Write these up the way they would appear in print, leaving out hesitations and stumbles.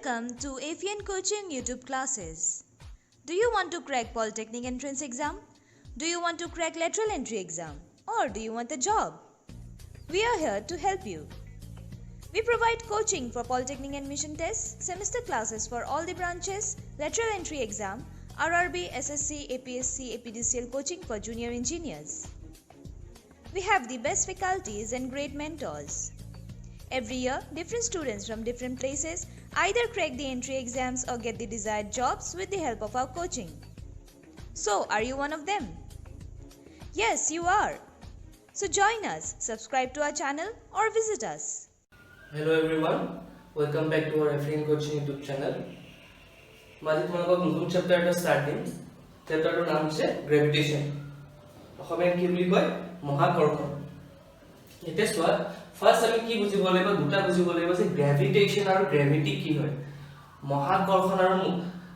Welcome to AFN Coaching YouTube classes. Do you want to crack Polytechnic entrance exam? Do you want to crack lateral entry exam? Or do you want a job? We are here to help you. We provide coaching for Polytechnic admission tests, semester classes for all the branches, lateral entry exam, RRB, SSC, APSC, APDCL coaching for junior engineers. We have the best faculties and great mentors. Every year, different students from different places either crack the entry exams or get the desired jobs with the help of our coaching. So, are you one of them? Yes, you are. So join us, subscribe to our channel or visit us. Hello everyone, welcome back to our AFN Coaching YouTube channel. আজি তোমালোকক নতুন chapter এটা start দিম। চেপ্টাৰটোৰ নাম হৈছে gravitation. অসমীয়াত কি বুলি কয়? মহাকৰ্ষণ। এতিয়া চোৱা, ফাৰ্স্ট আমি কি বুজিব লাগিব, দুটা বুজিব লাগিব যে গ্ৰেভিটেশ্যন আৰু গ্ৰেভিটি কি হয়, মহাকৰ্ষণ আৰু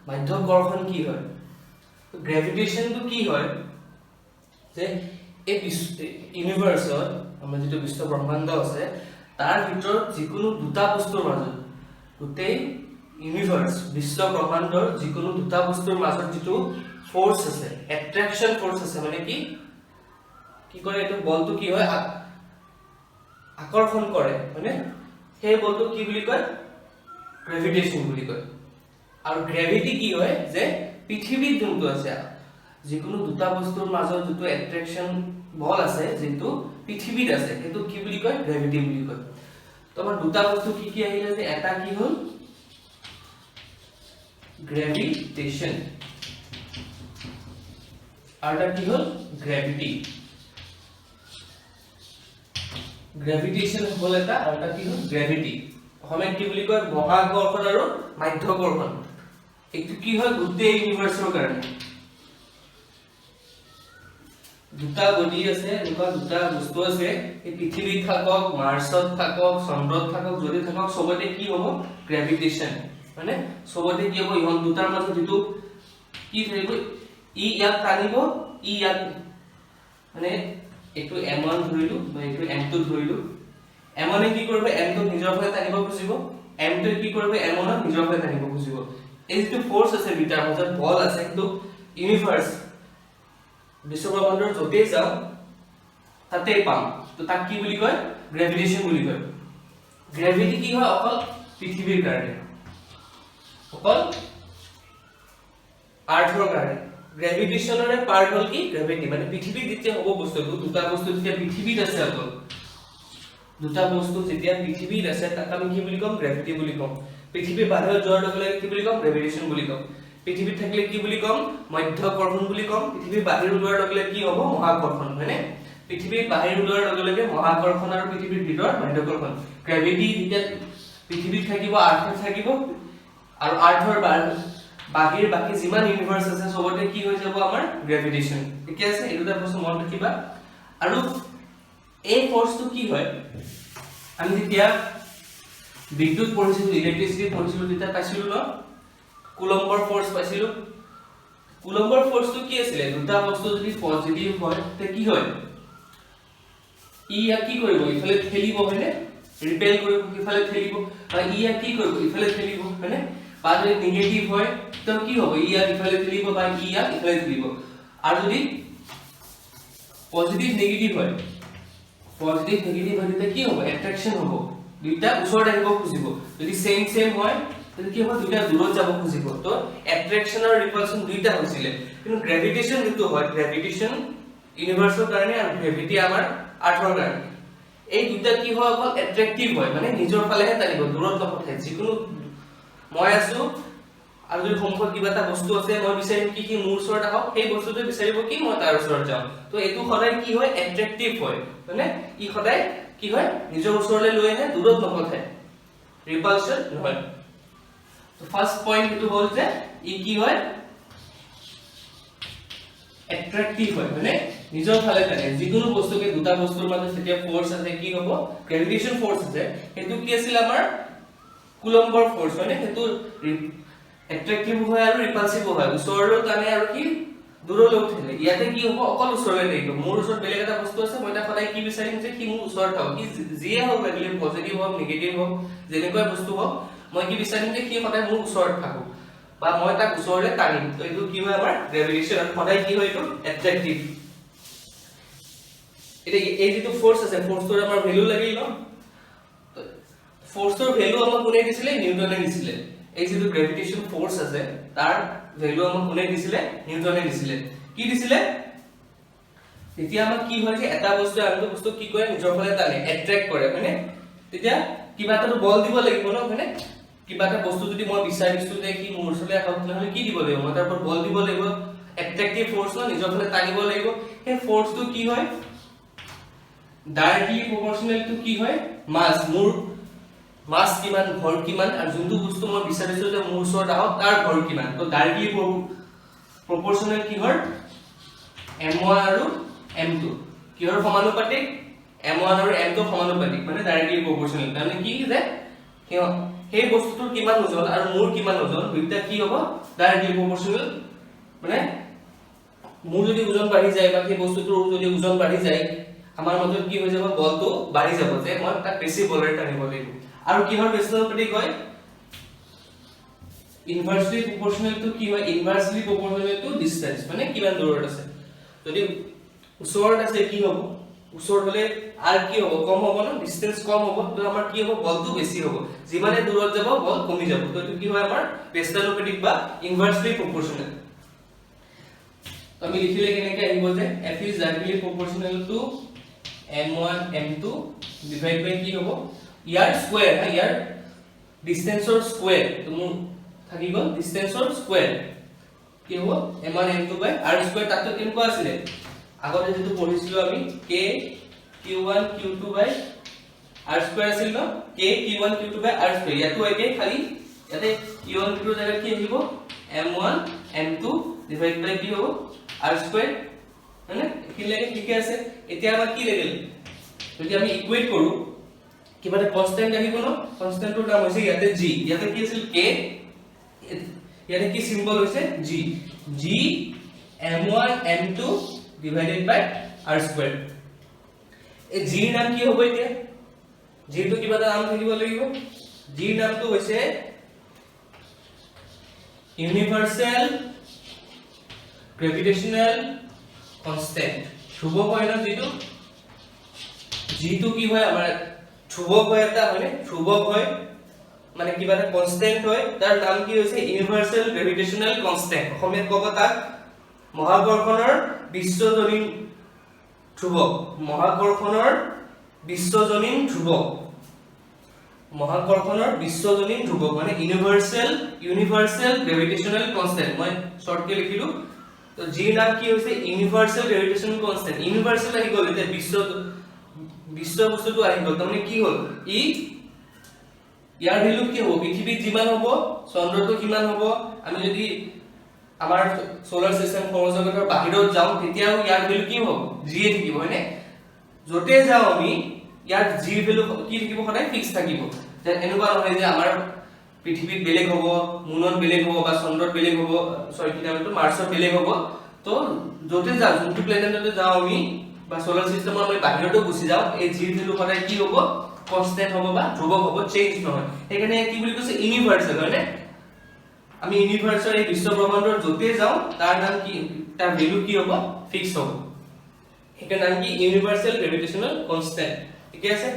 মাধ্যাকৰ্ষণ কি হয়। গ্ৰেভিটেশ্যনটো কি হয় যে এই ইউনিভাৰ্সত আমাৰ যেটো বিশ্ব ব্ৰহ্মাণ্ড আছে তাৰ ভিতৰত যিকোনো দুটা বস্তুৰ মাজত গোটেই ইউনিভাৰ্স বিশ্ব ব্ৰহ্মাণ্ডৰ যিকোনো দুটা বস্তুৰ মাজত যেটো ফোৰ্স আছে, অ্যাট্ৰাকশন ফোৰ্স আছে, মানে কি কৰে এটো বলটো কি হয় আকৰ্ষণ কৰে, মানে সেই বলটো কি বুলি কয় গ্ৰেভিটেশ্যন বুলি কয়। আৰু গ্ৰেভিটি কি হয় যে পৃথিৱীত যোনটো আছে যিকোনো দুটা বস্তুৰ মাজত যেটো অ্যাট্ৰাকশন বল আছে যেটো পৃথিৱীত আছে সেইটো কি বুলি কয় গ্ৰেভিটি বুলি কয়। তো আমাৰ দুটা বস্তু কি আহিলে যে এটা কি হ'ল গ্ৰেভিটেশ্যন আৰু এটা কি হ'ল গ্ৰেভিটি। গ্ৰেভিটেশ্যন হ'ল এটা আৰু এটা কি হ'ল গ্ৰেভিটি। অসমীয়াত কি বুলি কয় মহাকৰ্ষণ আৰু মাধ্যাকৰ্ষণ। এইটো কি হয় গোটেই ইউনিভাৰ্সৰ কাৰণে দুটা বডি আছে, এনেকুৱা দুটা বস্তু আছে, এই পৃথিৱীত থাকক, মাৰ্চত থাকক, চন্দ্ৰত থাকক, যদি থাকক সবতে কি হ'ব গ্ৰেভিটেশ্যন, মানে সবতে কি হ'ব ইহত দুটাৰ মাজত যেটো কি থাকিব ই ইয়াক টানিব, ই ইয়াক, মানে এটো m1 ধৰিলো বা এটো m2 ধৰিলো, m1 এ কি কৰিব m2 নিজৰ ফালে টানিব খুজিব, m2 এ কি কৰিব m1 নিজৰ ফালে টানিব খুজিব। এই যেটো ফোৰ্স আছে দুটাৰ মাজত বল আছে, কিন্তু ইউনিভাৰ্স বিশ্বব্ৰহ্মাণ্ডৰ যতে যাও তাতে পাম, তো তাক কি বুলি কয় গ্ৰেভিটেশ্যন বুলি কয়। গ্ৰেভিটি কি হয় অকল পৃথিৱীৰ কাৰণে, অকল আৰ্থৰ কাৰণে। গ্ৰেভিটেশ্যনৰে পাৰ্ট হল কি গ্ৰেভিটি, মানে পৃথিৱীত যেতিয়া হ'ব বস্তুটো দুটা বস্তু যেতিয়া পৃথিৱীত আছে, অকল দুটা বস্তু যেতিয়া পৃথিৱীত আছে তাক আমি কি বুলি কম গ্ৰেভিটি বুলি কম। পৃথিৱীৰ বাহিৰত যোৱাৰ লগে লগে কি বুলি কম গ্ৰেভিটেশ্যন বুলি কম। পৃথিৱীত থাকিলে কি বুলি কম মাধ্যাকৰ্ষণ বুলি কম। পৃথিৱীৰ বাহিৰ ওলোৱাৰ লগে লগে কি হ'ব মহাকৰ্ষণ, হয়নে? পৃথিৱীৰ বাহিৰ ওলোৱাৰ লগে লগে মহাকৰ্ষণ আৰু পৃথিৱীৰ ভিতৰত মাধ্যাকৰ্ষণ। গ্ৰেভিটি যেতিয়া পৃথিৱীত থাকিব, আৰ্থত থাকিব, আৰু আৰ্থৰ বাহিৰ বাকি যিমান ইউনিভাৰ্স আছে সবতে কি হৈ যাব আমাৰ গ্ৰেভিটেশ্যন। ঠিক আছে, এই দুটা বস্তু মনত ৰাখিবা। আৰু এই ফোৰ্সটো কি হয়, আমি যেতিয়া বিদ্যুৎ পঢ়িছিলো, ইলেক্ট্ৰিচিটি পঢ়িছিলো, তেতিয়া পাইছিলো ন কুলম্বৰ ফোৰ্স পাইছিলো। কুলম্বৰ ফোর্সটো কি আছিল, দুটা বস্তু যদি পজিটিভ হয় তে কি হয় ই ইয়াক কি কৰিব ইফালে ঠেলিব, হয়নে? ৰিপেল কৰিব, ইফালে ঠেলিব, বা ই ইয়াক কি কৰিব ইফালে ঠেলিব, হয়নে? বা যদি নেগেটিভ হয় তো কি হ'ব ই ইয়াক ইফালে ঠেলিব বা ই ইয়াক ইফালে ঠেলিব। আৰু যদি পজিটিভ নেগেটিভ হয়, পজিটিভ নেগেটিভ হয় তেতিয়া কি হ'ব অ্যাট্ৰাকশন হ'ব, দুইটা ওচৰত আহিব খুজিব। যদি সেম হয় তেন্তে কি হ'ব দুইটা দূৰত যাব খুজিব। তো অ্যাট্ৰাকশন আৰু ৰিপালশন দুইটা হৈছিলে, কিন্তু গ্ৰেভিটেশ্যন যেটো হয় গ্ৰেভিটেশ্যন ইউনিভাৰ্সৰ কাৰণে আৰু গ্ৰেভিটি আমাৰ আৰ্থৰ কাৰণে, এই দুইটা কি হয় অকল অ্যাট্ৰাকটিভ হয়, মানে নিজৰ ফালেহে টানিব, দূৰত নপঠায়। যিকোনো মই আছো আৰু যদি সন্মুখত কিবা এটা বস্তু আছে, মই বিচাৰিম কি মোৰ ওচৰত আহক, সেই বস্তুটো বিচাৰিব কি মই তাৰ ওচৰত যাওঁ। তো এইটো সদায় কি হয় অ্যাট্ৰাকটিভ হয়, মানে ই সদায় কি হয় নিজৰ ওচৰলৈ লৈ আহে, দূৰত নপঠায়, ৰিপালশন নহয়। তো ফাৰ্স্ট পয়েন্ট এটো হল যে ই কি হয় অ্যাট্ৰাকটিভ হয়, মানে নিজৰ ফালে টানে। যিকোনো বস্তুকে দুটা বস্তুৰ মাজত যেতিয়া ফোৰ্স আছে কি হ'ব গ্ৰেভিটেশ্যন ফোৰ্স আছে, সেইটো কি আছিল আমাৰ কুলম্বৰ ফোৰ্স, মানে সেইটো অ্যাট্ৰাকটিভ হয় আৰু ৰিপালসিভ হয়, ওচৰলৈ টানে আৰু কি দূৰলৈ ঠেলে। ইয়াতে কি হ'ব অকল ওচৰলৈ থাকিব, মোৰ ওচৰত বেলেগ এটা বস্তু আছে, মই এটা সদায় কি বিচাৰিম যে কি মোৰ ওচৰত থাকক, কি যিয়ে হওক লাগিলে পজিটিভ হওক নেগেটিভ হওক যেনেকুৱা বস্তু হওক মই কি বিচাৰিম যে কি সদায় মোৰ ওচৰত থাকক বা মই তাক ওচৰলে টানিম তো এইটো কি হয় আমাৰ গ্ৰেভিটেশন আৰু সদায় কি হয় এইটো অ্যাট্ৰাক্টিভ এটা এই যেটো ফোৰ্স আছে ফোৰ্সৰ আমাৰ ভ্যালু লাগিল ন ফোৰ্সৰ ভ্যালু আমাক কোনে দিছিলে নিউটনে দিছিলে এই যেটো গ্ৰেভিটেশন ফোৰ্স আছে তাৰ ভ্যালু আমাক কোনে দিছিলে নিউটনে দিছিলে কি দিছিলে তেতিয়া আমাক কি হয় যে এটা বস্তু আনটো বস্তু কি কৰে নিজৰ ফালে টানে অ্যাট্ৰাক্ট কৰে মানে তেতিয়া কিবা এটা বল দিব লাগিব ন মানে কিবা এটা বস্তু যদি মই বিচাৰিছো যে কি মোৰ ওচৰলে আহক নহলে কি দিব লাগিব মই তাৰ ওপৰত বল দিব লাগিব অ্যাট্ৰাক্টিভ ফোৰ্স ন নিজৰ ফালে টানিব লাগিব সেই ফোৰ্সটো কি হয় ডাইৰেক্টলি প্ৰপৰশনেল টু কি হয় মাস মোৰ মাস কিমান ভৰ কিমান আৰু যোনটো বস্তু মই বিচাৰিছো যে মোৰ ওচৰত আহক তাৰ ভৰ কিমান তো ডাইৰেক্টলি প্ৰপৰশনেল কি হয় m1 আৰু m2 কিহৰ সমানুপাতিক m1 আৰু m2 সমানুপাতিক মানে ডাইৰেক্টলি প্ৰপৰশনেল মানে কি যে সেই বস্তুটোৰ কিমান ওজন আৰু মোৰ কিমান ওজন দুইটা কি হ'ব ডাইৰেক্টলি প্ৰপৰশনেল মানে মোৰ যদি ওজন বাঢ়ি যায় বা সেই বস্তুটোৰ যদি ওজন বাঢ়ি যায় আমাৰ মতলব কি হৈ যাব বলটো বাঢ়ি যাব যে মই তাক বেছি বলেৰে টানিব লাগিব আৰু কিহৰ বেছিসমানুপাতিক হয় ইনভাৰ্সলি প্ৰপৰশনেল টু কি হয় ইনভাৰ্সলি প্ৰপৰশনেল টু ডিসটেন্স মানে কিমান দূৰত আছে যদি ওচৰত আছে কি হ'ব ওচৰত হলে আর কি হ'ব কম হ'ব না ডিসটেন্স কম হ'ব তো আমাৰ কি হ'ব বলটো বেছি হ'ব যিমানে দূৰত যাব বল কমি যাব তো এটো কি হয় আমাৰ বেস্তানুপাতিক বা ইনভাৰ্সলি প্ৰপৰশনেল তো আমি লিখিলে কেনেকৈ আহিব যে f is directly proportional to m1 m2 divided by কি হ'ব ইয়াৰ স্কয়াৰ ইয়াৰ ডিসটেন্সৰ স্কয়াৰ তো মোৰ থাকি গল ডিসটেন্সৰ স্কয়াৰ কি হ'ব m1 m2 by r square তাতো কেনেকুৱা আছিল আগতে যেটো পঢ়িছিলো আমি k q1 q2 by r square আছিল ন k q1 q2 by r square ইয়াতো একে খালি ইয়াতে q1 q2 জায়গা কি আহিব m1 m2 divided by কি হ'ব r স্কয়াৰ মানে কি লাগে ঠিক আছে এতিয়া আমাৰ কি লাগিল যদি আমি ইকুয়েট কৰো কিবা এটা কনস্ট্যান্ট আহিব ন কনস্ট্যান্টৰ নাম হৈছে ইয়াতে g ইয়াতে কি আছিল k ইয়াতে কি সিম্বল হৈছে g g m1 m2 divided by r square এই g ৰ নাম কি হ'ব এতিয়া g টো কিবা এটা নাম থাকিব লাগিব g ৰ নামটো হৈছে ইউনিভাৰ্সাল গ্ৰেভিটেশনাল কনস্ট্যান্ট ধ্ৰুৱক হয় না যেটো যেটো কি হয় আমাৰ ধ্ৰুৱক হয় এটা মানে ধ্ৰুৱক হয় মানে কিবা এটা কনস্ট্যান্ট হয় তাৰ নাম কি হৈছে ইউনিভাৰ্সাল গ্ৰেভিটেশনাল কনস্ট্যান্ট অসমীয়াত ক'ব তাক মহাকৰ্ষণৰ বিশ্বজনীন ধ্ৰুৱক মহাকৰ্ষণৰ বিশ্বজনীন ধ্ৰুৱক মহাকৰ্ষণৰ বিশ্বজনীন ধ্ৰুৱক মানে ইউনিভাৰ্সাল গ্ৰেভিটেশনাল কনস্ট্যান্ট মই শৰ্টকে লিখিলো তো জি নাম কি হৈছে ইউনিভাৰ্সাল গ্ৰেভিটেশনাল কনস্ট্যান্ট ইউনিভাৰ্সাল আহি গল এটা বিশ্ব বস্তুটো আহি গল তাৰমানে কি হল ই ইয়াৰ ভ্যালু কি হ'ব পৃথিৱীত যিমান হ'ব চন্দ্ৰটো কিমান হ'ব আমি যদি আমাৰ সোলাৰ সিস্টেম সৌৰজগতৰ বাহিৰত যাওঁ তেতিয়াও ইয়াৰ ভ্যালু কি হ'ব জি এ থাকিব হয়নে যতে যাওঁ আমি ইয়াৰ জি ভ্যালু কি থাকিব সদায় ফিক্স থাকিব যে এনেকুৱা নহয় যে আমাৰ পৃথিৱীত বেলেগ হ'ব মুনত বেলেগ হ'ব বা চন্দ্ৰত বেলেগ হ'ব সৰি কিনামটো মাৰ্চত বেলেগ হ'ব তো যতে যাওঁ যোনটো প্লেনেটতে যাওঁ আমি বা সোলাৰ সিস্টেমৰ আমি বাহিৰতো গুচি যাওঁ এই জি ভ্যালু সদায় কি হ'ব কনস্ট্যান্ট হ'ব বা ধ্ৰুৱক হ'ব চেঞ্জ নহয় সেইকাৰণে কি বুলি কৈছে ইউনিভাৰ্সাল হয়নে আমি ইউনিভাৰ্সাল এই বিশ্ব ব্ৰহ্মাণ্ডৰ যতে যাওঁ তাৰ নাম কি তাৰ ভ্যালু কি হ'ব ফিক্স হ'ব এটাৰ নাম কি ইউনিভাৰ্সাল গ্ৰেভিটেশনাল কনস্ট্যান্ট ঠিক আছে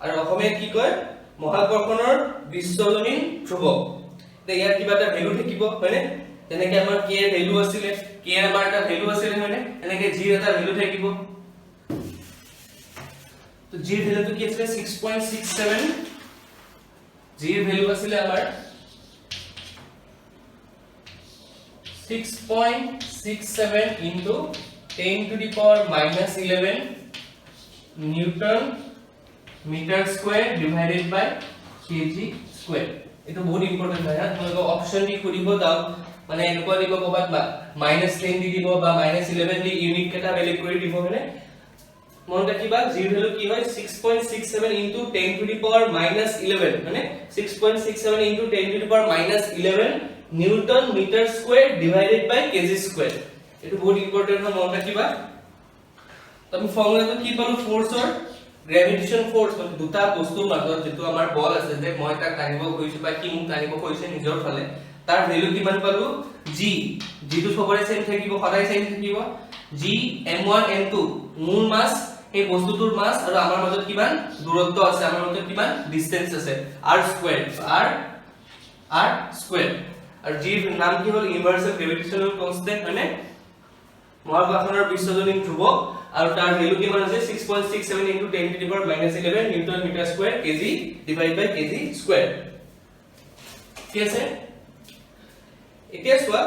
আৰু অসমীয়াত কি কয় মহাকৰ্ষণৰ বিশ্বজনীন ধ্ৰুৱক তে ইয়াৰ কিবা এটা ভ্যালু থাকিব হয়নে যেনেকৈ আমাৰ k এৰ ভ্যালু আছিল k এৰ আমাৰ এটা ভ্যালু আছিল হয়নে এনেকৈ g এৰ এটা ভ্যালু থাকিব তো g এৰ ভ্যালু কি আছিল 6.67 g এৰ ভ্যালু আছিল আমাৰ 6.67 into 10 to the power minus 11 Newton meter square divided by kg square এটা বহুত ইম্পর্টেন্ট হয় হ্যাঁ তোমাক অপশন দি খুদিব দাও মানে এনেকুৱা দিব কবাত -10 দি দিব বা -11 দি ইউনিট কেটা বেলেগ কৰি দিব মানে মন ৰাখিবা g ভ্যালু কি হয় 6.67 into 10 to the power minus 11 মানে 6.67 into 10 to the power minus 11 Newton meter square divided by kg square এটো বহুত ইম্পর্টেন্ট হয় মন ৰাখিবা তুমি ফৰ্মুলাটো কি পালো ফোৰ্সৰ গ্ৰেভিটেশন ফোৰ্স মানে দুটা বস্তুৰ মাজত যেটো আমাৰ বল আছে যে মই তাক টানিব কৈছো বা কি মোক টানিব কৈছে নিজৰ ফালে তাৰ ভ্যালু কিমান পালো g যেটো সবৰে সেম থাকিব সদায় সেম থাকিব g m1 m2 মূল মাস এই বস্তুটোৰ মাস আৰু আমাৰ মাজত কিমান দূৰত্ব আছে আমাৰ মাজত কিমান ডিসটেন্স আছে r স্কয়াৰ r স্কয়াৰ আৰু g ৰ নাম কি হ'ল ইউনিভাৰ্সাল গ্ৰেভিটেশনাল কনস্ট্যান্ট মানে মহাকাশৰ বিশ্বজনীন ধ্ৰুব আৰু তাৰ ভ্যালু কিমান আছে 6.67 * 10^-11 newton metre square KG divide by KG square ঠিক আছে এতিয়া চোৱা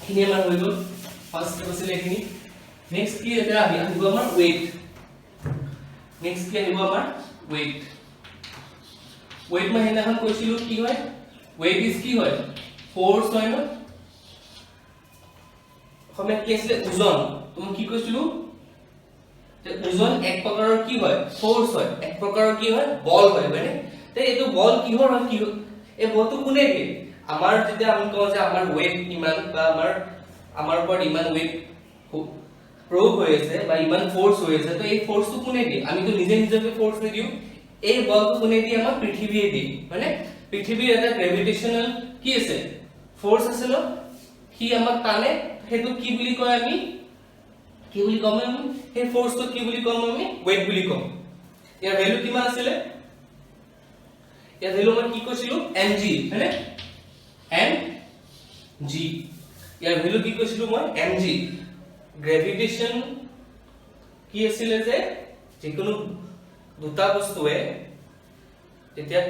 খিনি আমাৰ হৈ গ'ল ফাৰ্স্ট স্টেপ আছিল এইখিনি নেক্সট কি এটা আহিব আমাৰ weight নেক্সট কি আহিব আমাৰ weight মই হেনাখন কৈছিলো কি হয় weight is কি হয় ফোর্স হয় ন আমি কি আছিল ওজন তুমি কি কৈছিলো যে ওজন এক প্ৰকাৰৰ কি হয় ফোৰ্স হয় এক প্ৰকাৰৰ কি হয় বল হয় মানে তে এটো বল কিহৰ হয় কি এই বলটো কোনে দিয়ে আমাৰ যেতিয়া আমি কওঁ যে আমাৰ weight ইমান বা আমাৰ ওপৰত ইমান weight প্রয়োগ হৈ আছে বা ইমান ফোর্স হৈ আছে তো এই ফোর্সটো কোনে দিয়ে আমি তো নিজে নিজকে ফোর্স নিদিও এই বলটো কোনে দিয়ে আমাৰ পৃথিৱীয়ে দিয়ে মানে পৃথিৱীৰ এটা গ্ৰেভিটেশনাল কি আছে ফোর্স আছে ন কি আমাক টানে হেতু কি বুলি কয় আমি কি বুলি কম আমি এই ফোর্সটো কি বুলি কম আমি weight বুলি কম ইয়াৰ ভ্যালু কিমান আছিল ইয়াৰ ভ্যালু মই কি কৈছিলো mg হয়নে mg ইয়াৰ ভ্যালু কি কৈছিলো মই mg গ্ৰেভিটেশন কি আছিল যে যিকোনো দুটা বস্তুৱে তেতিয়া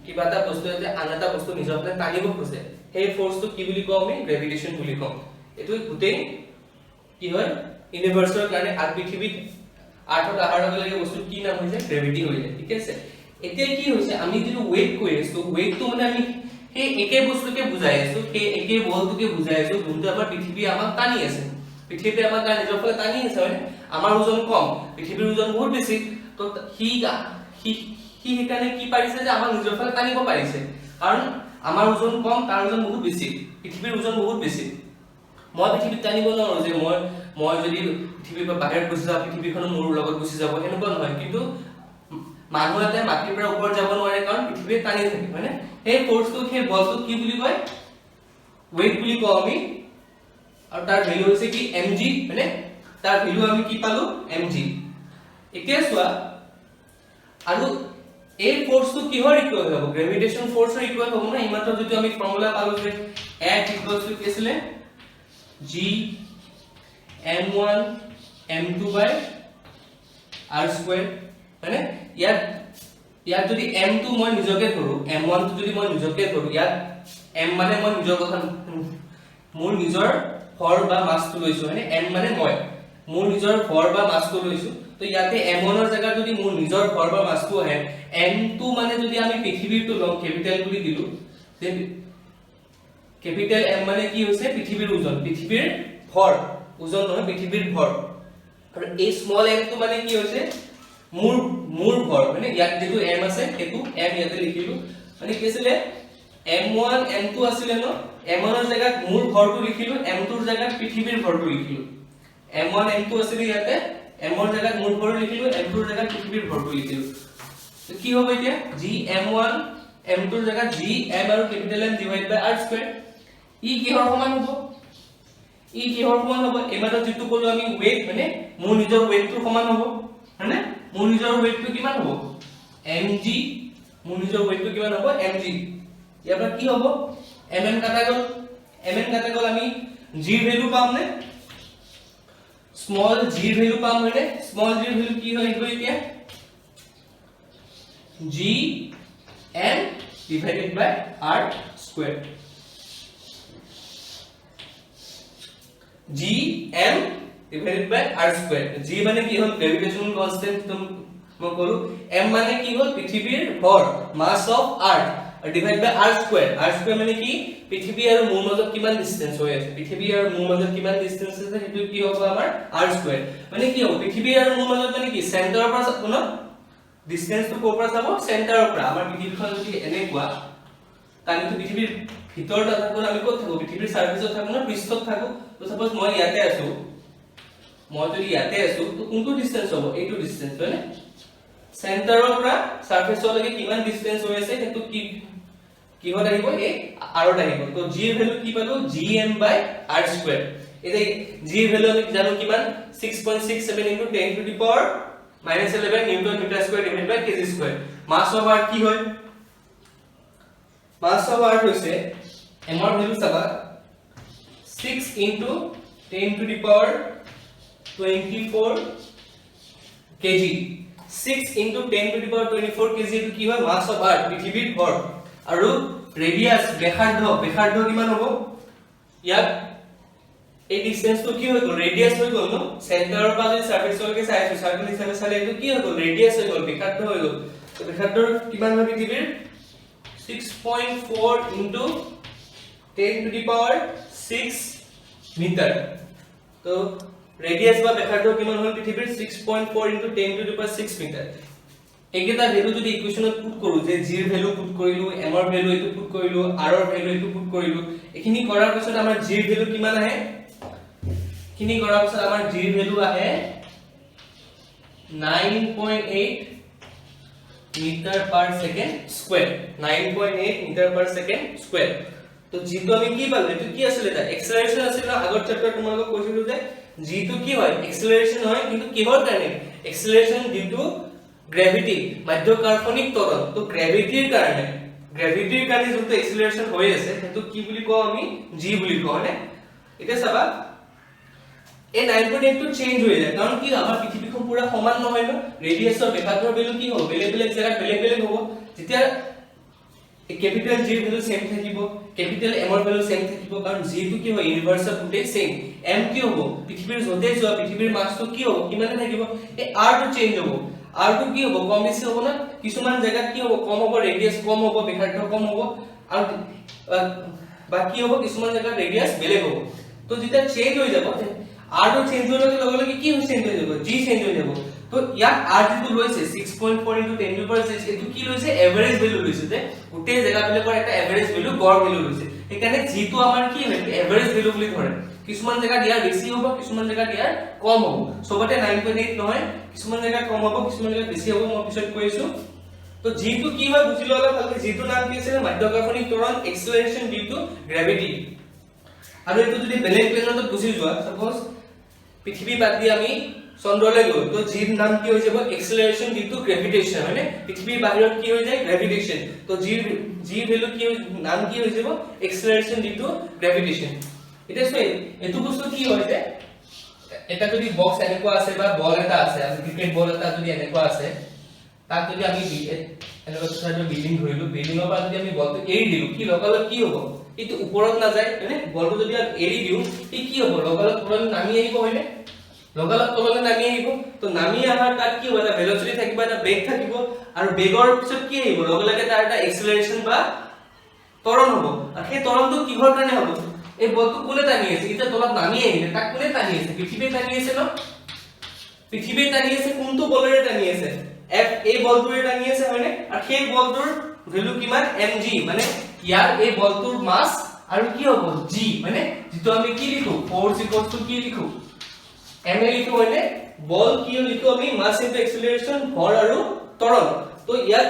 কিবা এটা বস্তু যে আন এটা বস্তু নিজৰ ফালে টানিব খোজে সেই ফোৰ্সটো কি বুলি কওঁ আমি গ্ৰেভিটেশন বুলি কওঁ এটো গুটেই কি হয় ইউনিভাৰ্সৰ কাৰণে আৰ পৃথিৱীত আৰ্থত আহাৰ লগে লগে বস্তু কি নাম হৈছে গ্ৰেভিটি হৈ যায় ঠিক আছে এতিয়া কি হৈছে আমি যেটো weight কৈ আছো weight তো মানে আমি সেই একে বস্তুকে বুজাই আছো সেই একে বলটোকে বুজাই আছো যোনটো আমাৰ পৃথিৱী আমাক টানি আছে পৃথিৱী আমাক নিজৰ ফালে টানি আছে হয় আমাৰ ওজন কম পৃথিৱীৰ ওজন বহুত বেছি তো সি সেইকাৰণে কি পাৰিছে যে আমাৰ নিজৰ ফালে টানিব পাৰিছে কাৰণ আমাৰ ওজন কম তাৰ ওজন বহুত বেছি পৃথিৱীৰ ওজন বহুত বেছি মই পৃথিৱীত টানিব নোৱাৰো যে মই যদি পৃথিৱীৰ পৰা বাহিৰত গুচি যাওঁ পৃথিৱীখন মোৰ লগত গুচি যাব এনেকুৱা নহয় কিন্তু মানুহ এটা মাটিৰ পৰা ওপৰত যাব নোৱাৰে কাৰণ পৃথিৱীয়ে টানি থাকে মানে সেই ফোৰ্সটো সেই বলটো কি বুলি কয় weight বুলি কওঁ আমি আৰু তাৰ ভ্যালু হৈছে কি mg মানে তাৰ ভ্যালু আমি কি পালো mg এতিয়া চোৱা আৰু এই ফোৰ্সটো কিহৰ ইকুৱেল হ'ব গ্ৰেভিটেশন ফোৰ্সৰ ইকুৱেল হ'ব না ইমাত্ৰ যদি আমি ফৰ্মুলা পালো যে F = কি আছিল g m1 m2 by r square মানে ইয়াত যদি m2 মই নিজকে ধৰো m1 টো যদি মই নিজকে ধৰো ইয়াত m মানে মই নিজৰ কথা মোৰ নিজৰ ভৰ বা মাসটো লৈছো মানে m মানে মই মোৰ নিজৰ ভৰ বা মাসটো লৈছো তো ইয়াতে m1 ৰ জায়গা যদি মোৰ নিজৰ ভৰ বা মাসটো আহে m2 মানে যদি আমি পৃথিৱীৰটো লম ক্যাপিটাল বুলি দিলো তে ক্যাপিটাল M মানে কি হৈছে পৃথিৱীৰ ওজন পৃথিৱীৰ ভৰ ওজন নহয় পৃথিৱীৰ ভৰ আৰু এই স্মল m টো মানে কি হৈছে মোৰ ভৰ মানে ইয়াত যেটো m আছে হেতু m ইয়াতে লিখিলো মানে কি আছিল m1 m2 আছিল ন m1 ৰ জায়গাত মোৰ ভৰটো লিখিলো m2 ৰ জায়গাত পৃথিৱীৰ ভৰটো লিখিলো m1 m2 আছিল ইয়াতে m ৰ জায়গাত মোৰ ভৰ লিখিলো m2 ৰ জায়গাত পৃথিৱীৰ ভৰটো লিখিলো তো কি হ'ব এতিয়া g m1 m2 ৰ জায়গাত g m আৰু capital M divide by r square ই কিহৰ সমান হ'ব এমাটো যেটো কলো আমি weight মানে মোৰ নিজৰ weight-ৰ সমান হ'ব হয়নে মোৰ নিজৰ weight-টো কিমান হ'ব mg মোৰ নিজৰ weight-টো কিমান হ'ব mg ইয়াৰ পৰা কি হ'ব mn কাটা গল আমি g ভ্যালু পাম নে স্মল g ভ্যালু পাম হয়নে স্মল g ভ্যালু কি হয় এতিয়া g m divided by r square g m divided by r square g মানে কি হল গ্ৰেভিটেশনাল কনস্ট্যান্ট মই কৰো m মানে কি হল পৃথিৱীৰ ভৰ mass of earth divide by r square মানে কি পৃথিৱী আৰু মোৰ মাজত কিমান ডিসটেন্স হৈ আছে পৃথিৱী আৰু মোৰ মাজত কিমান ডিসটেন্স আছে হেতু কি হ'ব আমাৰ r square মানে কি হ'ব পৃথিৱী আৰু মোৰ মাজত মানে কি সেন্টাৰৰ পৰা কোন ডিসটেন্স তো কোৰ পৰা যাব সেন্টাৰৰ পৰা আমাৰ পৃথিৱীখন যদি এনেকুৱা তানিতো পৃথিৱীৰ ভিতৰত থাকো আমি ক'ত থাকো পৃথিৱীৰ সাৰফেসত থাকো না পৃষ্ঠত থাকো তো সাপোজ মই ইয়াতে আছো মই যদি ইয়াতে আছো তো কোনটো ডিসটেন্স হ'ব এইটো ডিসটেন্স হয়নে সেন্টাৰৰ পৰা সাৰফেসলৈকে কিমান ডিসটেন্স হৈ আছে সেইটো কি হত আহিব এই আৰত আহিব তো g এর ভ্যালু কি পালো gm/r²। এই g এর ভ্যালু আমি জানো কিমান 6.67 * 10⁻11 newton metre square divide by kg square. Mass of earth কি হয় মাস অফ আর্ট হৈছে m এর ভ্যালু চাবা 6 * 10⁻24 কেজি 6 * 10⁻24 কেজি এটো কি হয় মাস অফ আর্ট পৃথিৱীৰ ভৰ আৰু ৰেডিয়াস ব্যাসাৰ্ধ কিমান হ'ব ইয়াত এই ডিসটেন্সটো কি হৈ গ'ল ৰেডিয়াস হৈ গ'ল ন সেন্টাৰৰ পৰা যদি সাৰফেসলৈকে চাইছো সাৰ্কেল হিচাপে চালে এটো কি হৈ গ'ল ৰেডিয়াস হৈ গ'ল ব্যাসাৰ্ধ হৈ গ'ল তো ব্যাসাৰ্ধৰ কিমান হয় পৃথিৱীৰ 6.4 * 10⁻6 মিটাৰ তো ৰেডিয়াস বা ব্যাসাৰ্ধ কিমান হ'ল পৃথিৱীৰ 6.4 * 10⁻6 মিটাৰ। এইকেইটা ভ্যালু যদি ইকুৱেশনত পুট কৰো যে g এৰ ভ্যালু পুট কৰিলো m এৰ ভ্যালু এটো পুট কৰিলো r এৰ ভ্যালু এটো পুট কৰিলো এখিনি কৰাৰ পিছত আমাৰ g এৰ ভ্যালু কিমান আহে এখিনি কৰাৰ পিছত আমাৰ g এৰ ভ্যালু আহে 9.8 metre per second square 9.8 metre per second square. তো g তো আমি কি পালো এটো কি আছিল এটা এক্সেলাৰেশন আছিল আগৰ চ্যাপ্টাৰ তোমালোকক কৈছিলো যে g তো কি হয় এক্সেলাৰেশন হয় কিন্তু কিহৰ কাৰণে এক্সেলাৰেশন ডিউ টু গ্ৰেভিটি মাধ্যাকৰ্ষণিক ত্বৰণ। তো গ্ৰেভিটিৰ কাৰণে যোনটো এক্সেলাৰেশন হৈ আছে সেইটো কি বুলি কও আমি g বুলি কও মানে এটা চাবা এই 9.8 টো চেঞ্জ হৈ যায় কাৰণ কি আমাৰ পৃথিৱীখন পুৰা সমান নহয় ন ৰেডিয়াসৰ ব্যাসাৰ্ধৰ ভ্যালু কি হ'ব বেলেগ জায়গাত বেলেগ হ'ব যেতিয়া ক্যাপিটাল g এর ভ্যালু সেম থাকিব ক্যাপিটাল m এর ভ্যালু সেম থাকিব কারণ g টো কি হয় ইউনিভার্সাল গুটে সেম m কি হ'ব পৃথিৱীৰ যতে যোৱা পৃথিৱীৰ মাসটো কি হ'ব কিমানে থাকিব এই r টো চেঞ্জ হ'ব r টো কি হ'ব কম বেছি হ'ব না কিছুমান জায়গাত কি হ'ব কম হ'ব ৰেডিয়াস কম হ'ব ব্যাসাৰ্ধ কম হ'ব আৰু বাকি হ'ব কিছুমান জায়গাত ৰেডিয়াস বেলেগ হ'ব তো যেতিয়া চেঞ্জ হৈ যাব r টো চেঞ্জ হোৱাৰ লগে লগে কি চেঞ্জ হৈ যাব g চেঞ্জ হৈ যাব। তো ইয়াত r যেটো লৈছে 6.4 * 10⁻6 এটো কি লৈছে এভাৰেজ ভ্যালু লৈছে যে গুটে জায়গাবিলাকৰ এটা এভাৰেজ ভ্যালু গড় ভ্যালু লৈছে সেইকাৰণে g টো আমাৰ কি হয় এভাৰেজ ভ্যালু বুলি ধৰে কিছুমান জায়গাত ইয়াৰ বেছি হ'ব কিছুমান জায়গাত ইয়াৰ কম হ'ব সবতে 9.8 নহয় কিছুমান জায়গাত কম হ'ব কিছুমান জায়গাত বেছি হ'ব মই পিছত কৈছো। তো g টো কি হয় বুজি ললা ভালকে g টোৰ নাম কি আছে মাধ্যাকৰ্ষণিক ত্বৰণ এক্সেলাৰেশন ডিউ টু গ্ৰেভিটি। আৰু এটো যদি বেলেগ প্লেনত বুজি যোৱা সাপোজ পৃথিৱী বাদ দি আমি চন্দ্ৰলৈ গ'ল তো g ৰ নাম কি হৈ যাব এক্সেলাৰেশন ডিউ টু গ্ৰেভিটেশন মানে পৃথিৱীৰ বাহিৰত কি হৈ যায় গ্ৰেভিটেশন তো g ভ্যালু কি নাম কি হৈ যাব এক্সেলাৰেশন ডিউ টু গ্ৰেভিটেশন। এটা সৈ এটো বস্তু কি হয় যে এটা যদি বক্স এনেকুৱা আছে বা বল এটা আছে আমি ক্ৰিকেট বল এটা যদি এনেকুৱা আছে তাক যদি আমি এনেকুৱা এটা বিল্ডিং ধৰিলো বিল্ডিংৰ পৰা যদি আমি বলটো এৰি দিলো কি লগালগ কি হ'ব এটো ওপৰত না যায় মানে বলটো যদি এৰি দিও ই কি হ'ব লগালগ তললৈ নামি আহিব হয়নে লগালগ তললৈ নামি আহিব তো নামি আহাৰ তাত কি হ'ব এটা ভেলোচিটি থাকিব এটা বেগ থাকিব আৰু বেগৰ পিছত কি আহিব লগালগে তাৰ এটা এক্সেলাৰেশন বা ত্বৰণ হ'ব আৰু সেই ত্বৰণটো কিহৰ কাৰণে হ'ব এই বলটো কোনে টানি আছে এটা তলত নামি আহিলে তাক কোনে টানি আছে পৃথিৱীয়ে টানি আছে ন পৃথিৱীয়ে টানি আছে কোনটো বলেৰে টানি আছে f এই বলটোৰে টানি আছে হয়নে আৰু সেই বলটোৰ ভ্যালু কিমান mg মানে ইয়াৰ এই বলটোৰ মাস আৰু কি হ'ব g মানে যেটো আমি কি লিখো ফোর্স ইকুয়ালস টু কি লিখো m এ লিখো হয়নে বল কি লিখো আমি মাস ইনটু এক্সেলারেশন ভৰ আৰু ত্বৰণ তো ইয়াত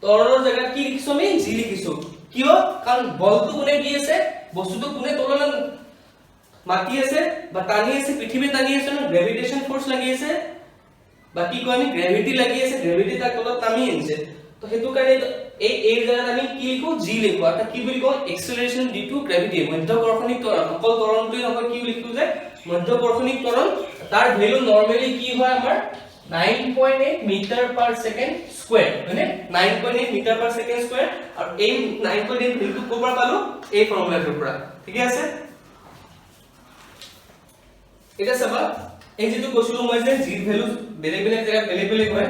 ত্বৰণৰ জায়গাত কি লিখিছো আমি g লিখিছো কিয় কাৰণ বলটো কোনে দি আছে বস্তুটো কোনে তললৈ মাটি আছে বা টানি আছে পৃথিৱী টানি আছে ন গ্ৰেভিটেশন ফোৰ্স লাগি আছে বাকি কো আমি গ্ৰেভিটি লাগি আছে গ্ৰেভিটি তাক তলত টানি আনিছে তো হেতু কাৰণে এই জায়গাত আমি কি লিখো g লিখো আৰু কি বুলি কও এক্সেলাৰেশন ডিউ টু গ্ৰেভিটি মাধ্যাকৰ্ষণিক ত্বৰণ অকল ত্বৰণটোই নহয় কি লিখো যে মাধ্যাকৰ্ষণিক ত্বৰণ তাৰ ভ্যালু নৰমালি কি হয় আমাৰ 9.8 মিটাৰ পাৰ সেকেন্ড স্কয়াৰ মানে 9.8 মিটাৰ পাৰ সেকেন্ড স্কয়াৰ আৰু এই 9.8 ভ্যালুটো কোবৰ পালো এই ফৰ্মুলাটোৰ পৰা ঠিক আছে। এটা চাবা এই যেটো কৈছিলো মই যে g ভ্যালু বেলেগ জায়গা বেলেগ হয়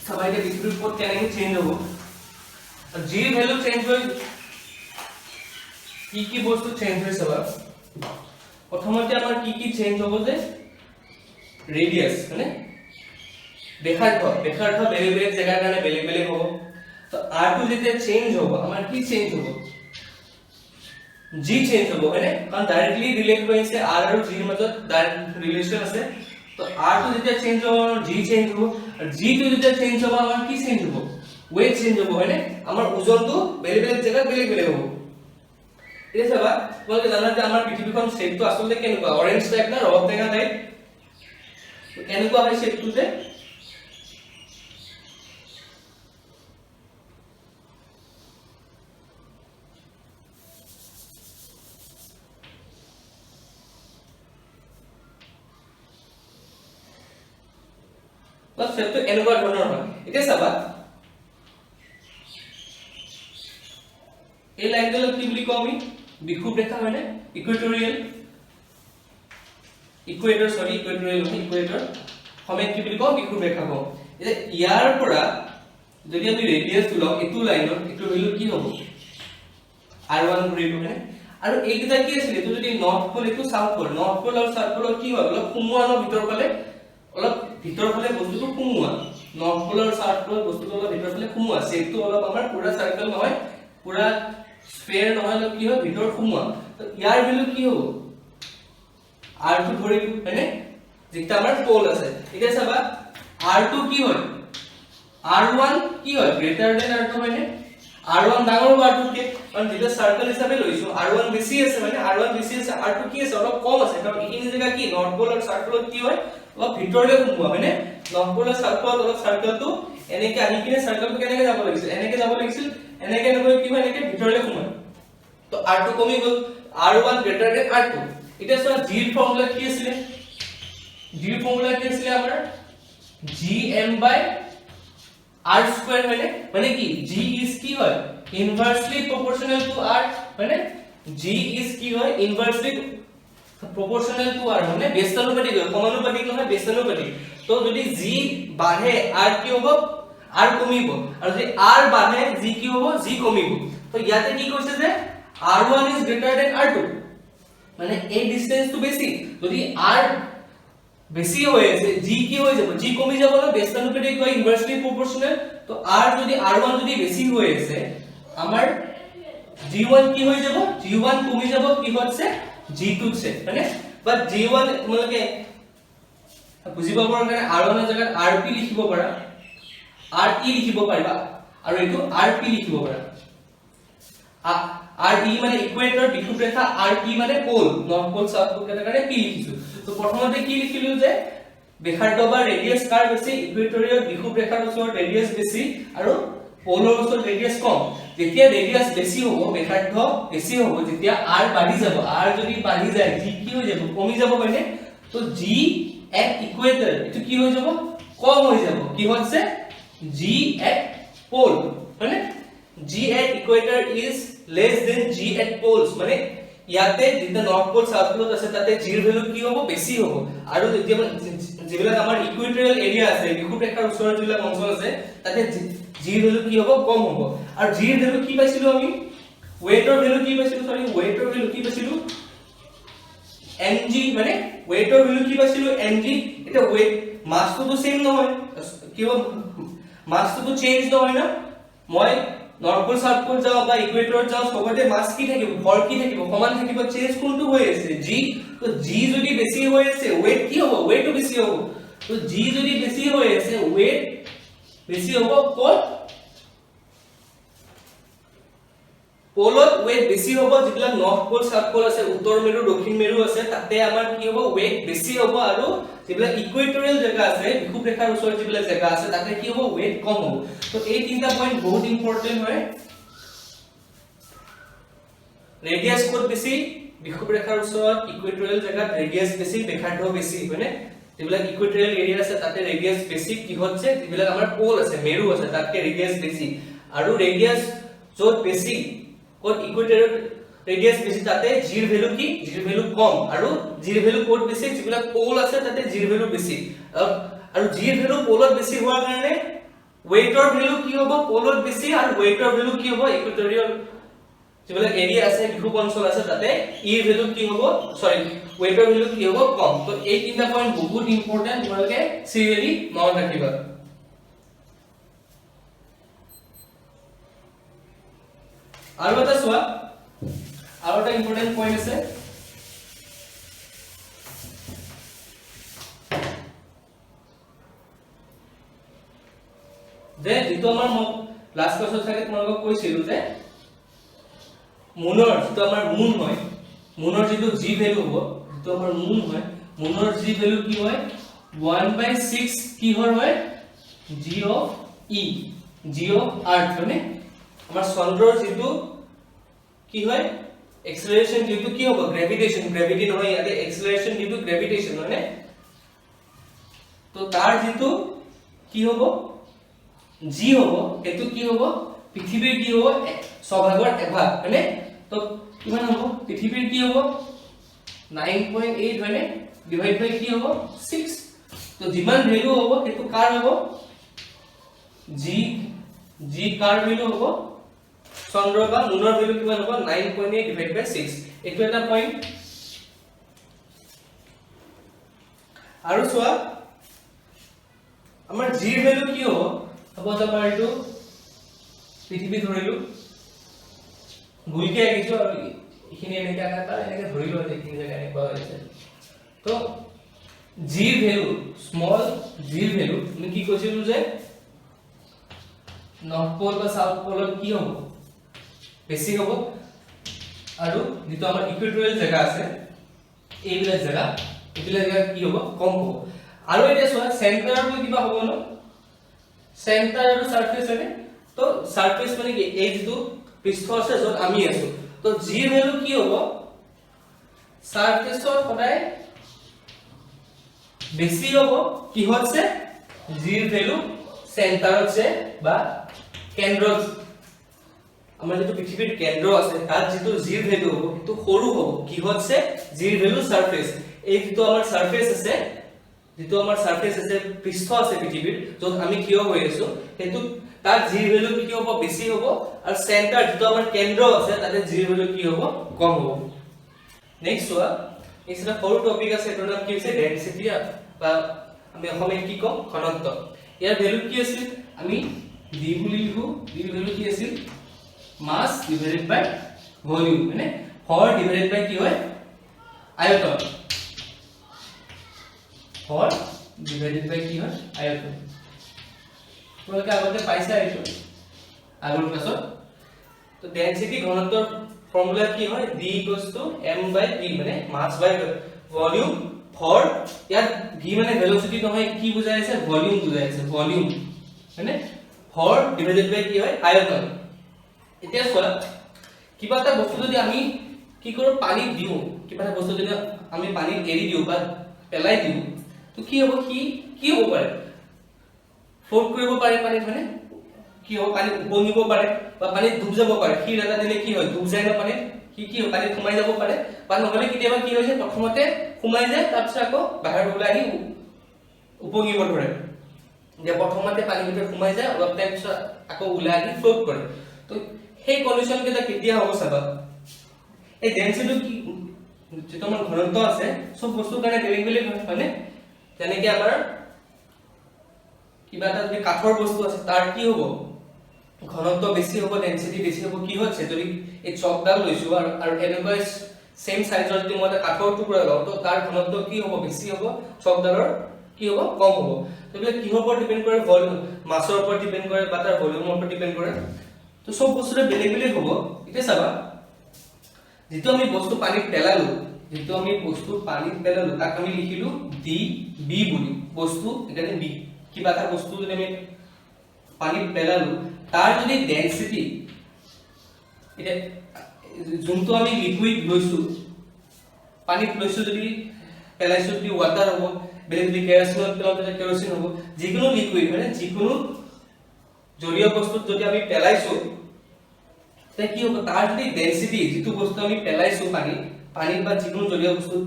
চাবা এটা পৃথিৱীৰ ওপৰত কেনেকৈ চেঞ্জ হ'ব আৰু g ভ্যালু চেঞ্জ হৈ কি বস্তু চেঞ্জ হৈ চাবা প্ৰথমতে আমাৰ কি চেঞ্জ হ'ব যে ৰেডিয়াস মানে ব্যাসাৰ্ধ বেলেগ জায়গাৰ কাৰণে বেলেগ হ'ব তো r টো যেতিয়া চেঞ্জ হ'ব আমাৰ কি চেঞ্জ হ'ব g চেঞ্জ হ'ব হয়নে কাৰণ ডাইৰেক্টলি ৰিলেট হৈ আছে r আৰু g ৰ মাজত ডাইৰেক্ট ৰিলেচন আছে তো r টো যেতিয়া চেঞ্জ হ'ব g চেঞ্জ হ'ব আৰু g টো যেতিয়া চেঞ্জ হ'ব আমাৰ কি চেঞ্জ হ'ব weight চেঞ্জ হ'ব হয়নে আমাৰ ওজনটো বেলেগ বেলেগ জায়গাত বেলেগ বেলেগ হ'ব ঠিক আছে বা তোমালোকে জানা যে আমাৰ পৃথিৱীখন শেপটো আসলে কেনেকুৱা অৰেঞ্জ টাইপ না ৰব টেঙা টাইপ তো কেনেকুৱা হয় শেপটো যে बस শেপটো এনেকুৱা ধৰণৰ হয় এতিয়া চাবা এই লাইনডালক কি বুলি কওঁ আমি বিষুৱ ৰেখা হয়নে ইকুৱেটৰিয়েল ইকুৱেটৰ সৰি ইকুৱেটৰিয়েল নহয় ইকুৱেটৰ সমেত কি বুলি কওঁ বিষুৱ ৰেখা কওঁ এতিয়া ইয়াৰ পৰা যদি আমি ৰেডিয়াস লওঁ এটো লাইনৰ এটো ভ্যালু কি হ'ব r1 ধৰিব হয়নে আৰু এইকেইটা কি আছিল এটো যদি নৰ্থ পল এটো সাউথ পল নৰ্থ পল আৰু সাউথ পল কি হয় অলপ কুমুৱানৰ ভিতৰ ফালে অলপ ভিতৰ ফালে বস্তুটো কুমুৱা নৰ্থ পল আৰু সাউথ পল বস্তুটো অলপ ভিতৰ ফালে কুমুৱা সেটো অলপ আমাৰ পুৰা সাৰ্কেল নহয় পুৰা স্ফিয়াৰ নহয় কি হয় ভিতৰ কুমুৱা তো ইয়াৰ ভ্যালু কি হ'ব r2 ধৰিব হয়নে যেটা আমাৰ পল আছে এতিয়া চাবা r2 কি হয় r1 কি হয় গ্ৰেটাৰ দেন r2 হয়নে r1 ডাঙৰ হ'ব r2 কে কাৰণ যেটা সাৰ্কেল হিচাপে লৈছো r1 বেছি আছে মানে r1 বেছি আছে r2 কি আছে অলপ কম আছে কাৰণ এইখিনি জায়গা কি নৰ্থ পল আৰু সাউথ পল কি হয় অলপ ভিতৰলে কুমুৱা হয়নে নৰ্থ পল আৰু সাউথ পল অলপ সাৰ্কেলটো এনেকে আহি কিনে সাৰ্কেলটো কেনেকে যাব লাগিছিল এনেকে যাব লাগিছিল এনেকে নগৈ কি হয় এনেকে ভিতৰলে কুমুৱা তো r2 কমি গল r1 গ্ৰেটাৰ দেন r2 এটা সব g এৰ ফৰ্মুলা কি আছিল g এৰ ফৰ্মুলা কি আছিল আমাৰ gm/r² মানে কি g is কি হয় inversely proportional to r মানে g is কি হয় inversely proportional to r মানে ব্যস্তানুপাতিক হয় সমানুপাতিক নহয় ব্যস্তানুপাতিক তো যদি g বাঢ়ে r কি হ'ব r কমিব আৰু যদি r বাঢ়ে g কি হ'ব g কমিব তো ইয়াতে কি কৈছে যে r1 is greater than r2 মানে এই ডিসটেন্সটো বেশি যদি r বেশি হয়ে আছে g কি হয়ে যাব g কমি যাব না ব্যস্তানুপাতিক হয় ইনভার্সলি প্রপোর্শনাল তো r যদি r1 যদি বেশি হয়ে আছে আমার g1 কি হয়ে যাব g1 কমি যাব কি হচ্ছে g2 ছে মানে বা g1 তোমালোকে বুজিব পৰা কাৰণে r1 এৰ জায়গাত rp লিখিব পাৰা re লিখিব পাৰিবা আৰু এটো rp লিখিব পাৰা RE মানে ইকুৱেটৰ বিষুৱ ৰেখা RP মানে pole north pole south pole কেটা কাৰণে p লিখিছো তো প্ৰথমতে কি লিখিলো যে বেখাৰ্ধ বা ৰেডিয়াস কাৰ বেছি ইকুৱেটৰিয়েল বিষুৱ ৰেখাৰ ওচৰত ৰেডিয়াস বেছি আৰু পোলৰ ওচৰত ৰেডিয়াস কম যেতিয়া ৰেডিয়াস বেছি হ'ব বেখাৰ্ধ বেছি হ'ব যেতিয়া r বাঢ়ি যাব r যদি বাঢ়ি যায় g কি হৈ যাব কমি যাব হয়নে তো g এট ইকুৱেটৰ এটো কি হৈ যাব কম হৈ যাব কি হৈছে g এট পোল হয়নে g at equator is less than g at poles মানে ইয়াতে যেটা নৰ্থ পোল সাউথ পোল আছে তাতে g এৰ ভ্যালু কি হ'ব বেছি হ'ব আৰু যেতিয়া যেবিলাক আমাৰ ইকুৱেটৰিয়েল এৰিয়া আছে বিষুৱ ৰেখাৰ ওচৰৰ যিবিলাক অঞ্চল আছে তাতে g এৰ ভ্যালু কি হ'ব কম হ'ব আৰু g এৰ ভ্যালু কি পাইছিলো আমি ওয়েটৰ ভ্যালু কি পাইছিলো সৰি ওয়েটৰ ভ্যালু কি পাইছিলো mg মানে ওয়েটৰ ভ্যালু কি পাইছিলো mg এটা ওয়েট মাসটো তো সেম নহয় কি হ'ব মাসটো তো চেঞ্জ নহয় না মই নৰ্থ পোল সাউথ পোল যাও বা ইকুৱেটৰ যাও সবতে মাস কি থাকিব ভৰ কি থাকিব সমান থাকিব চেঞ্জ কোনটো হৈ আছে g তো g যদি বেছি হৈ আছে ওয়েট কি হ'ব ওয়েটও বেছি হ'ব তো g যদি বেছি হৈ আছে ওয়েট বেছি হ'ব ক'ত পোলত ওয়েট বেছি হ'ব যেবিলাক নৰ্থ পোল সাউথ পোল আছে উত্তৰ মেৰু দক্ষিণ মেৰু আছে তাতে আমাৰ কি হ'ব ওয়েট বেছি হ'ব আৰু যেবিলাক ইকুৱেটৰিয়েল জায়গা আছে বিষুৱ ৰেখাৰ ওচৰত যেবিলাক জায়গা আছে তাতে কি হ'ব ওয়েট কম হ'ব তো এই তিনটা পয়েন্ট বহুত ইম্পৰ্টেন্ট হয় ৰেডিয়াস ক'ত বেছি বিষুৱ ৰেখাৰ ওচৰত ইকুৱেটৰিয়েল জায়গাত ৰেডিয়াস বেছি বেখাৰ্ধ বেছি হয়নে যেবিলাক ইকুৱেটৰিয়েল এৰিয়া আছে তাতে ৰেডিয়াস বেছি কি হচ্ছে যেবিলাক আমাৰ পোল আছে মেৰু আছে তাতে ৰেডিয়াস বেছি আৰু ৰেডিয়াস য'ত বেছি ক'ত ইকুৱেটৰিয়েল ৰেডিয়াস বেছি তাতে g এৰ ভ্যালু কি g এৰ ভ্যালু কম আৰু g এর ভ্যালু ক'ত বেছি যেবিলাক পোল আছে তাতে g এর ভ্যালু বেছি আৰু g এৰ ভ্যালু পোলত বেছি হোৱাৰ কাৰণে ওয়েটৰ ভ্যালু কি হ'ব পোলত বেছি আৰু ওয়েটৰ ভ্যালু কি হ'ব ইকুৱেটৰিয়েল যেবিলাক এৰিয়া আছে বিষুৱ অঞ্চল আছে তাতে e এৰ ভ্যালু কি হ'ব সৰি ওয়েটৰ ভ্যালু কি হ'ব কম তো এই তিনটা পয়েন্ট বহুত ইম্পৰ্টেন্ট তোমালোকে সিৰিয়ালি মনত ৰাখিবা আৰু এটা চোৱা আৰু এটা ইম্পৰ্টেন্ট পইণ্ট আছে যে যেটো আমাৰ লাষ্ট ক্লাছত থাকে তোমালোকক কৈছিলো যে মুনৰ যেটো আমাৰ মুন হয় মুনৰ যেটো জি ভ্যালু হ'ব যেটো আমাৰ মুন হয় মুনৰ জি ভ্যালু কি হয় 1/6 কি হয় g of e g of earth মানে আমাৰ চন্দ্ৰৰ যেটো কি হয় acceleration যেটো কি হ'ব gravitation gravity নহয় ইয়াতে acceleration যেটো gravitation মানে তো তাৰ যেটো কি হ'ব g হ'ব এটো কি হ'ব পৃথিৱীৰ কি হ'ব সভাগৰ এভাগ মানে তো কিমান হ'ব পৃথিৱীৰ কি হ'ব 9.8 মানে ডিভাইড বাই কি হ'ব 6 তো যিমান ভ্যালু হ'ব এটো কাৰ হ'ব g কাৰ ভ্যালু হ'ব চন্দ্ৰ বা মুনৰ ভ্যালু কিমান হ'ব 9.8 ডিভাইড বাই 6 এটো এটা পইণ্ট আৰু চোৱা আমাৰ g ৰ ভ্যালু কি হ'ব suppose আমাৰ এটো পৃথিৱী ধৰিলো গুলকে আহিছো আৰু ইখিনি এনেকা এনেকে ধৰিলো আৰু ইখিনি জায়গা এনেকুৱা হৈছে তো g ৰ ভ্যালু স্মল g ৰ ভ্যালু আমি কি কৈছিলো যে নৰ্থ পোল বা সাউথ পোলত কি হ'ব বেছি হ'ব আৰু যেটো আমাৰ ইকুৱেটৰিয়েল জায়গা আছে এইবিলাক জায়গা কি হ'ব কম হ'ব আৰু এতিয়া চোৱা সেন্টাৰটো কিবা হ'ব ন সেন্টাৰ আৰু সাৰফেস মানে তো সাৰফেস মানে কি এই যেটো পৃষ্ঠ আছে যত আমি আছো তো g ৰ ভ্যালু কি হ'ব সাৰফেসৰ সদায় বেছি হ'ব কি হচ্ছে g ৰ ভ্যালু সেন্টাৰতছে বা কেন্দ্ৰত আমাৰ যেটো পৃথিৱীৰ কেন্দ্ৰ আছে তাত যেটো g ৰ ভ্যালু হ'ব এটো সৰু হ'ব কি হচ্ছে g ৰ ভ্যালু সাৰফেস এই যেটো আমাৰ সাৰফেস আছে যেটো আমাৰ সাৰফেস আছে পৃষ্ঠ আছে পৃথিৱীৰ যত আমি থিয় হৈ আছো হেতু তাৰ g ৰ ভ্যালু কি হ'ব বেছি হ'ব আৰু সেন্টাৰ যেটো আমাৰ কেন্দ্ৰ আছে তাতে g ৰ ভ্যালু কি হ'ব কম হ'ব নেক্সট চোৱা এইটা সৰু টপিক আছে এটাৰ নাম কি হৈছে ডেনসিটি বা আমি অসমীয়াত কি কম ঘনত্ব ইয়াৰ ভ্যালু কি আছিল আমি d বুলি লিখো d ৰ ভ্যালু কি আছিল মাস ডিভাইডেড বাই ভলিউম মানে হৰ ডিভাইডেড বাই কি হয় আয়তন হৰ ডিভাইডেড বাই কি হয় আয়তন তোমালোকে আগতে পাইছা এইটো আগৰ ক্লাছত তো ডেনসিটি ঘনত্বৰ ফৰ্মুলা কি হয় d m/v মানে মাস বাই ভলিউম ফৰ ইয়াত v মানে ভেলোসিটি নহয় কি বুজাই আছে ভলিউম বুজাই আছে ভলিউম মানে ফৰ ডিভাইডেড বাই কি হয় আয়তন এতিয়া চোৱা কিবা এটা বস্তু যদি আমি কি কৰো পানী দিও কিবা এটা বস্তু যদি আমি পানী এৰি দিও বা পেলাই দিও তো কি হ'ব কি হ'ব পাৰে ফ্লোট কৰিব পাৰে পানী মানে কি হ'ব পানী উপঙিব পাৰে বা পানী ডুব যাব পাৰে শিল এটা দিলে কি হয় ডুব যায় না পানী কি পানী সোমাই যাব পাৰে বা নহলে কেতিয়াবা কি হৈছে প্ৰথমতে সোমাই যায় তাৰপিছত আকৌ বাহিৰ ওলাই আহি উপঙিব ধৰে যে প্ৰথমতে পানী ভিতৰত সোমাই যায় অলপ টাইম পিছত আকৌ ওলাই আহি ফ্লোট কৰে তো সেই কন্ডিশন কেটা কেতিয়া হ'ব চাবা এই ডেনসিটি কি যেটো আমাৰ ঘনত্ব আছে সব বস্তুৰ কাৰণে বেলেগ বেলেগ হয় নে যেনেকৈ আমাৰ কিবা এটা যদি কাঠৰ বস্তু আছে তাৰ কি হ'ব ঘনত্ব বেছি হ'ব ডেনসিটি বেছি হ'ব কি হচ্ছে যদি এই চকডাল লৈছো আৰু এনেকুৱা সেম সাইজৰ যদি মই এটা কাঠৰ টুকুৰা লওঁ তো তাৰ ঘনত্ব কি হ'ব বেছি হ'ব চকডালৰ কি হ'ব কম হ'ব তো এইবিলাক কিহৰ ওপৰত ডিপেন্ড কৰে ভলিউম মাছৰ ওপৰত ডিপেন্ড কৰে বা তাৰ ভলিউমৰ ওপৰত ডিপেন্ড কৰে তো সব বস্তুৰে বেলেগ বেলেগ হ'ব এতিয়া চাবা যেটো আমি বস্তু পানীত পেলালো তাক আমি লিখিলো ডি বি বুলি বস্তু এখানে বি কিবা এটা বস্তু যদি আমি পানীত পেলালো তাৰ যদি ডেনসিটি এটা যোনটো আমি লিকুইড লৈছো পানীত লৈছো যদি পেলাইছো যদি ওয়াটাৰ হ'ব বেলেগ কেৰাচিনত পেলাওতে কেৰাচিন হ'ব যিকোনো লিকুইড মানে যিকোনো জলীয় বস্তুত যদি আমি পেলাইছো তে কি হ'ব তাৰ যদি ডেনসিটি যেটো বস্তু আমি পেলাইছো পানীত বা যিকোনো জলীয় বস্তু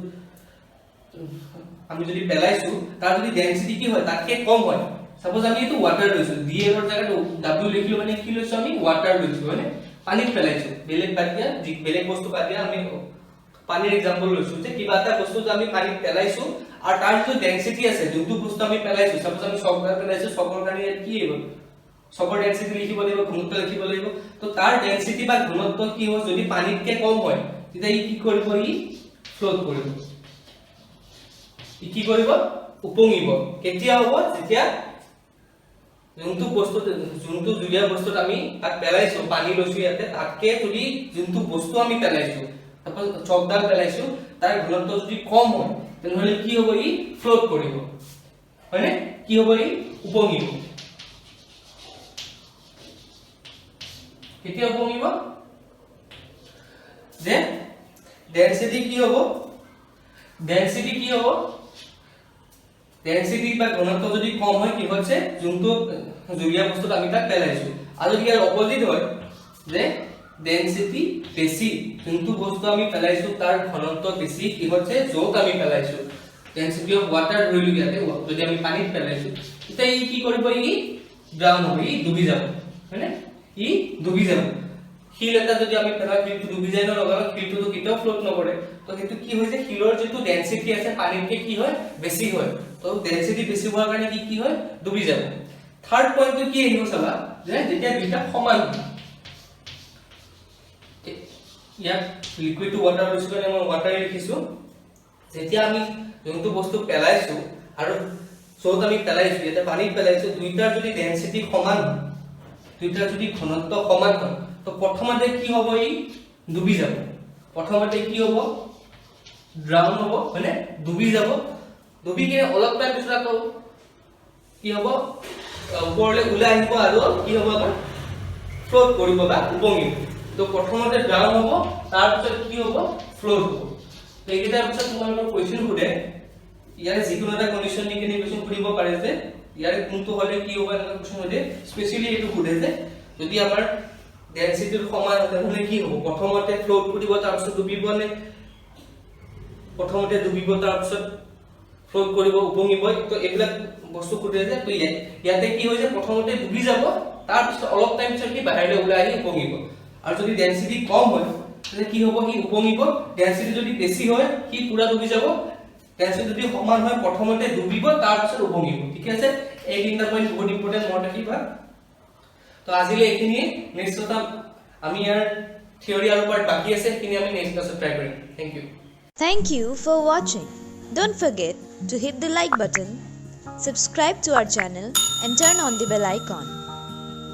আমি যদি পেলাইছো তাৰ যদি ডেনসিটি কি হয় তাতকে কম হয় সাপোজ আমি এটো ওয়াটাৰ লৈছো ডি এৰ জায়গাত w লিখিলো মানে কি লৈছো আমি ওয়াটাৰ লৈছো মানে পানীত পেলাইছো বেলেগ বাদ দিয়া বেলেগ বস্তু বাদ দিয়া আমি পানীৰ एग्जांपल লৈছো যে কিবা এটা বস্তু আমি পানীত পেলাইছো আৰু তাৰ যে ডেনসিটি আছে যোনটো বস্তু আমি পেলাইছো সাপোজ আমি চকডাল পেলাইছো চকৰ কাৰণে কি হ'ব চকৰ ডেনসিটি লিখিব লাগিব ঘনত্ব লিখিব লাগিব তো তাৰ ডেনসিটি বা ঘনত্ব কি হয় যদি পানীতকে কম হয় তেতিয়া ই কি কৰিব ই ফ্লোট কৰিব ই কি কৰিব উপঙিব কেতিয়া হ'ব যেতিয়া যোনটো জুলীয়া বস্তুত আমি তাক পেলাইছো পানী লৈছো ইয়াতে তাতকে যদি যোনটো বস্তু আমি পেলাইছো তারপর চকডাল পেলাইছো তার ঘনত্ব যদি কম হয় তেনহলে কি হ'ব ই ফ্লোট কৰিব হয়নে কি হ'ব ই উপঙিব কেতিয়া উপঙিব যে ডেনসিটি কি হ'ব ডেনসিটি বা ঘনত্ব যদি কম হয় কি হচ্ছে যোনটো জুলীয়া বস্তুত আমি তাক পেলাইছো আৰু যদি ইয়াৰ অপোজিট হয় যে ডেনসিটি বেছি যোনটো বস্তু আমি পেলাইছো তাৰ ঘনত্ব বেছি কি হচ্ছে য'ত আমি পেলাইছো ডেনসিটি অফ ওয়াটাৰ ধৰিলো ইয়াতে যদি আমি পানীত পেলাইছো তেতিয়া ই কি কৰিব ই ড্ৰাউন হ'ব ই ডুবি যাব হয়নে ই ডুবি যাব শিল এটা যদি আমি পেলাই শিলটো ডুবি যায় ন লগালগ শিলটো কেতিয়াও ফ্লোট নকৰে তো সেইটো কি হৈছে শিলৰ যেটো ডেনসিটি আছে পানীতকে কি হয় বেছি হয় তো ডেনসিটি বেছি হোৱাৰ কাৰণে কি হয় ডুবি যাব থাৰ্ড পইণ্টটো কি আহিব চাবা যে যেতিয়া দুটা সমান ইয়াত লিকুইড টু ওয়াটাৰ লৈছো কাৰণে মই ওয়াটাৰ লিখিছো যেতিয়া আমি যোনটো বস্তু পেলাইছো আৰু য'ত আমি পেলাইছো এটা পানীত পেলাইছো দুইটাৰ যদি ডেনসিটি সমান হয় দুইটাৰ যদি ঘনত্ব সমান হয় তো প্ৰথমতে কি হ'ব ই ডুবি যাব প্ৰথমতে কি হ'ব ড্ৰাউন হ'ব মানে ডুবি যাব ডুবি কিনে অলপ টাইম পিছত আকৌ কি হ'ব ওপৰলৈ ওলাই আহিব আৰু কি হ'ব আকৌ ফ্লোট কৰিব বা উপঙিব তো প্ৰথমতে ড্ৰাউন হ'ব তাৰ পিছত কি হ'ব ফ্লোট হ'ব তো এইকেইটাৰ পিছত তোমালোকৰ কোৱেশ্চন সুধে ইয়াৰে যিকোনো এটা কন্ডিশন দি কিনে কোৱেশ্চন কৰিব পাৰে যে ইয়াৰে কোনটো হলে কি হ'ব এনেকুৱা কোৱেশ্চন সুধে স্পেশালি এইটো সুধে যে যদি আমাৰ ডেনসিটিৰ সমান হলে কি হ'ব প্ৰথমতে ফ্লোট কৰিব তাৰ পিছত ডুবিব নে প্ৰথমতে ডুবিব তাৰ পিছত ফ্লোট কৰিব উপঙিব তো এইবিলাক বস্তু সুধে যে তো ইয়াতে কি হৈছে প্ৰথমতে ডুবি যাব তাৰ পিছত অলপ টাইম পিছত কি বাহিৰলৈ ওলাই আহি উপঙিব আৰু যদি ডেনসিটি কম হয় তাহলে কি হ'ব কি উপঙিব ডেনসিটি যদি বেছি হয় কি পুৰা ডুবি যাব ডেনসিটি যদি সমান হয় প্ৰথমতে ডুবিব তাৰ পিছত উপঙিব ঠিক আছে এই তিনটা পইণ্ট বহুত ইম্পৰ্টেন্ট মনত ৰাখিবা তো আজিলে এইখিনি নেক্সট কথা আমি ইয়াৰ থিওৰি আৰু পাৰ্ট বাকি আছে কিনি আমি নেক্সট ক্লাছত ট্ৰাই কৰিম Thank you for watching. Don't forget to hit the like button, subscribe to our channel and turn on the bell icon.